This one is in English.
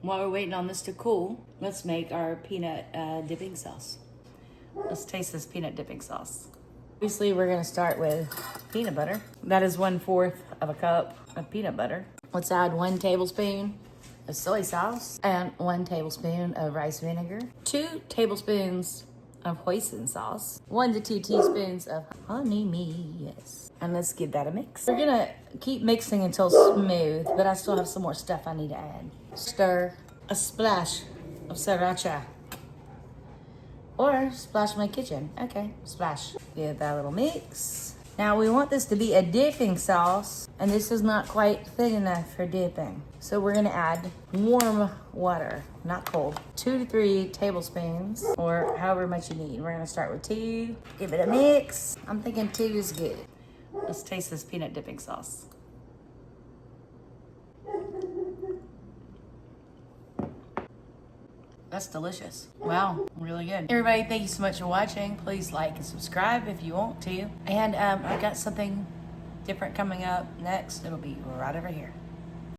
While we're waiting on this to cool, let's make our peanut dipping sauce. Let's taste this peanut dipping sauce. Obviously, we're gonna start with peanut butter. That is 1/4 of a cup of peanut butter. Let's add 1 tablespoon of soy sauce and 1 tablespoon of rice vinegar, 2 tablespoons of hoisin sauce, 1 to 2 teaspoons of honey mess. And let's give that a mix. We're gonna keep mixing until smooth, but I still have some more stuff I need to add. Stir a splash of sriracha. Or splash my kitchen. Okay, splash. Give that a little mix. Now we want this to be a dipping sauce, and this is not quite thick enough for dipping. So we're gonna add warm water, not cold. 2 to 3 tablespoons, or however much you need. We're gonna start with 2. Give it a mix. I'm thinking 2 is good. Let's taste this peanut dipping sauce. That's delicious. Wow, really good. Everybody, thank you so much for watching. Please like and subscribe if you want to. And I've got something different coming up next. It'll be right over here.